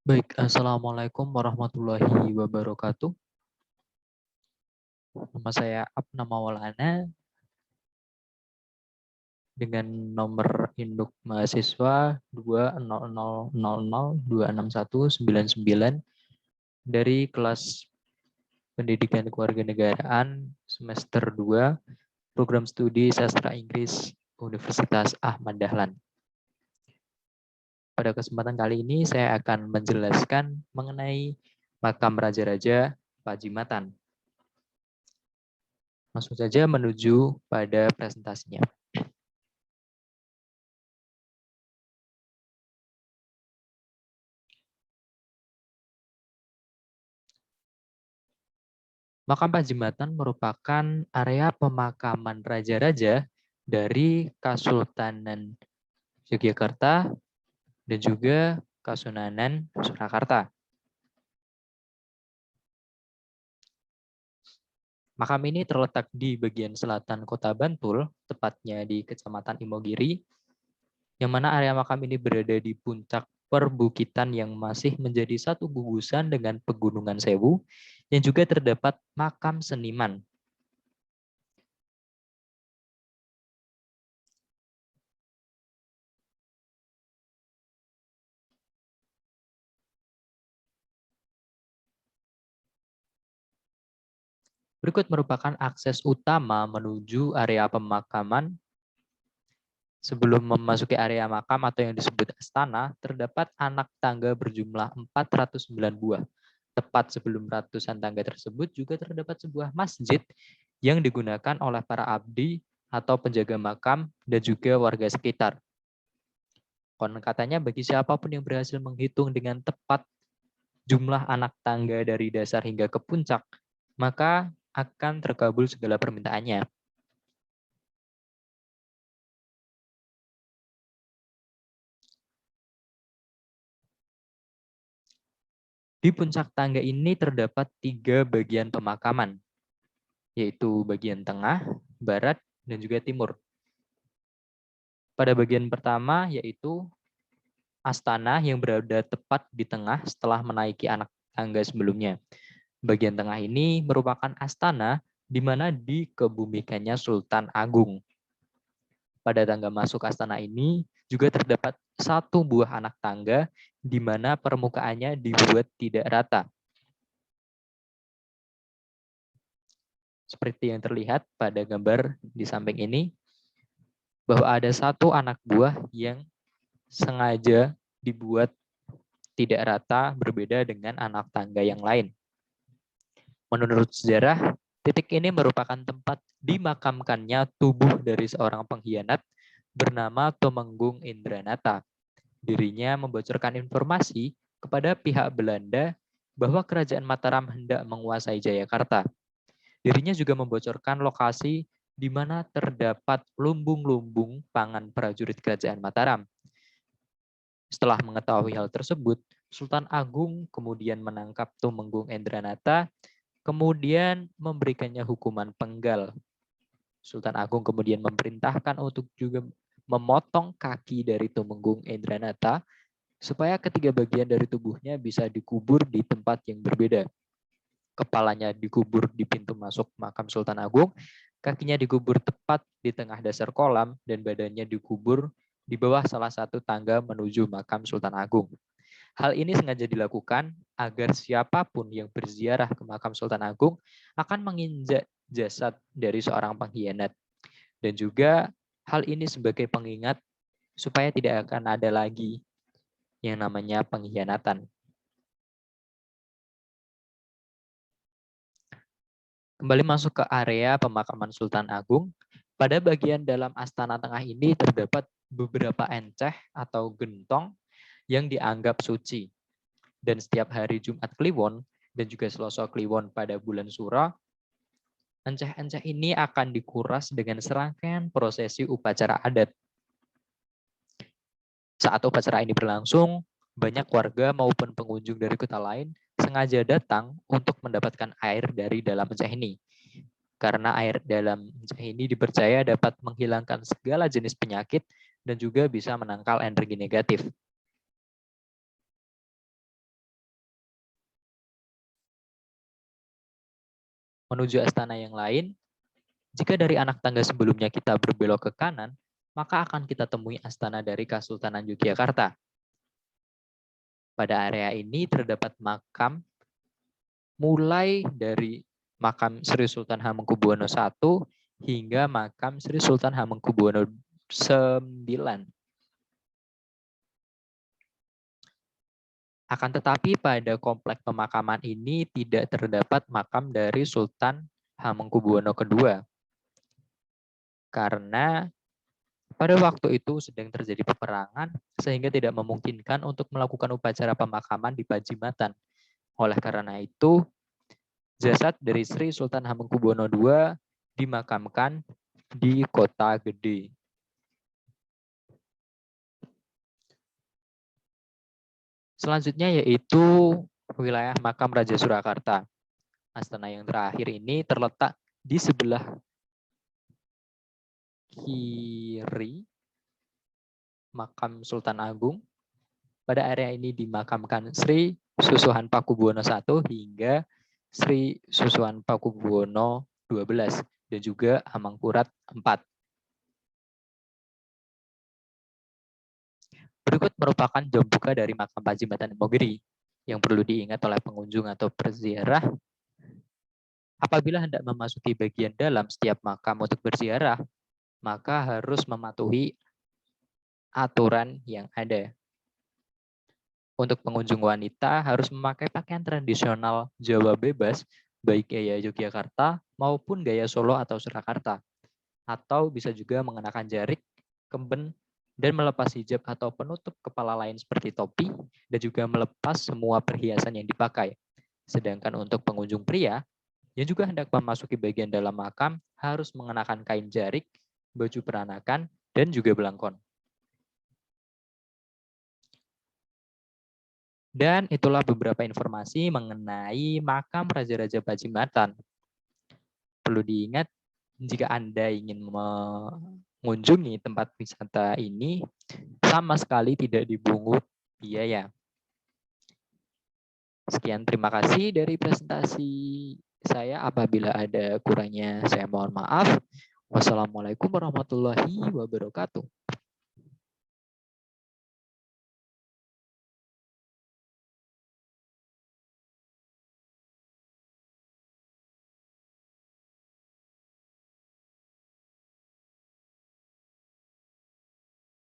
Baik, Assalamualaikum warahmatullahi wabarakatuh. Nama saya Abna Maulana dengan nomor induk mahasiswa 200002619 dari kelas Pendidikan Kewarganegaraan semester 2 Program Studi Sastra Inggris Universitas Ahmad Dahlan. Pada kesempatan kali ini saya akan menjelaskan mengenai makam raja-raja Pajimasan. Langsung saja menuju pada presentasinya. Makam Pajimasan merupakan area pemakaman raja-raja dari Kasultanan Yogyakarta dan juga Kasunanan Surakarta. Makam ini terletak di bagian selatan Kota Bantul, tepatnya di Kecamatan Imogiri, yang mana area makam ini berada di puncak perbukitan yang masih menjadi satu gugusan dengan Pegunungan Sewu, yang juga terdapat makam seniman. Berikut merupakan akses utama menuju area pemakaman. Sebelum memasuki area makam atau yang disebut astana, terdapat anak tangga berjumlah 409 buah. Tepat sebelum ratusan tangga tersebut juga terdapat sebuah masjid yang digunakan oleh para abdi atau penjaga makam dan juga warga sekitar. Konon katanya bagi siapapun yang berhasil menghitung dengan tepat jumlah anak tangga dari dasar hingga ke puncak, maka akan terkabul segala permintaannya. Di puncak tangga ini terdapat 3 bagian pemakaman, yaitu bagian tengah, barat, dan juga timur. Pada bagian pertama yaitu astana yang berada tepat di tengah setelah menaiki anak tangga sebelumnya. Bagian tengah ini merupakan astana di mana dikebumikannya Sultan Agung. Pada tangga masuk astana ini juga terdapat satu buah anak tangga di mana permukaannya dibuat tidak rata. Seperti yang terlihat pada gambar di samping ini, bahwa ada satu anak buah yang sengaja dibuat tidak rata berbeda dengan anak tangga yang lain. Menurut sejarah, titik ini merupakan tempat dimakamkannya tubuh dari seorang pengkhianat bernama Tumenggung Indranata. Dirinya membocorkan informasi kepada pihak Belanda bahwa kerajaan Mataram hendak menguasai Jayakarta. Dirinya juga membocorkan lokasi di mana terdapat lumbung-lumbung pangan prajurit kerajaan Mataram. Setelah mengetahui hal tersebut, Sultan Agung kemudian menangkap Tumenggung Endranata, kemudian memberikannya hukuman penggal. Sultan Agung kemudian memerintahkan untuk juga memotong kaki dari Tumenggung Endranata, supaya ketiga bagian dari tubuhnya bisa dikubur di tempat yang berbeda. Kepalanya dikubur di pintu masuk makam Sultan Agung, kakinya dikubur tepat di tengah dasar kolam, dan badannya dikubur di bawah salah satu tangga menuju makam Sultan Agung. Hal ini sengaja dilakukan agar siapapun yang berziarah ke makam Sultan Agung akan menginjak jasad dari seorang pengkhianat. Dan juga hal ini sebagai pengingat supaya tidak akan ada lagi yang namanya pengkhianatan. Kembali masuk ke area pemakaman Sultan Agung, pada bagian dalam astana tengah ini terdapat beberapa enceh atau gentong yang dianggap suci. Dan setiap hari Jumat Kliwon dan juga Selasa Kliwon pada bulan Suro, enceh-enceh ini akan dikuras dengan serangkaian prosesi upacara adat. Saat upacara ini berlangsung, banyak warga maupun pengunjung dari kota lain sengaja datang untuk mendapatkan air dari dalam enceh ini. Karena air dalam enceh ini dipercaya dapat menghilangkan segala jenis penyakit dan juga bisa menangkal energi negatif. menuju astana yang lain, jika dari anak tangga sebelumnya kita berbelok ke kanan, maka akan kita temui astana dari Kesultanan Yogyakarta. Pada area ini terdapat makam mulai dari makam Sri Sultan Hamengkubuwono I hingga makam Sri Sultan Hamengkubuwono IX. Akan tetapi pada kompleks pemakaman ini tidak terdapat makam dari Sultan Hamengkubuwono II. Karena pada waktu itu sedang terjadi peperangan sehingga tidak memungkinkan untuk melakukan upacara pemakaman di Pajimatan. Oleh karena itu, jasad dari Sri Sultan Hamengkubuwono II dimakamkan di Kota Gede. Selanjutnya yaitu wilayah makam Raja Surakarta. Astana yang terakhir ini terletak di sebelah kiri makam Sultan Agung. Pada area ini dimakamkan Sri Susuhan Pakubuwono I hingga Sri Susuhan Pakubuwono XII dan juga Amangkurat IV. Berikut merupakan jam buka dari makam Pajimatan Imogiri yang perlu diingat oleh pengunjung atau berziarah. Apabila hendak memasuki bagian dalam setiap makam untuk berziarah, maka harus mematuhi aturan yang ada. Untuk pengunjung wanita harus memakai pakaian tradisional Jawa bebas, baik gaya Yogyakarta maupun gaya Solo atau Surakarta. Atau bisa juga mengenakan jarik, kemben, dan melepas hijab atau penutup kepala lain seperti topi, dan juga melepas semua perhiasan yang dipakai. Sedangkan untuk pengunjung pria, yang juga hendak memasuki bagian dalam makam, harus mengenakan kain jarik, baju peranakan, dan juga belangkon. Dan itulah beberapa informasi mengenai makam Raja-Raja Pajimatan. Perlu diingat, jika Anda ingin mengunjungi tempat wisata ini, sama sekali tidak dipungut biaya. Sekian, terima kasih dari presentasi saya. Apabila ada kurangnya, saya mohon maaf. Wassalamualaikum warahmatullahi wabarakatuh.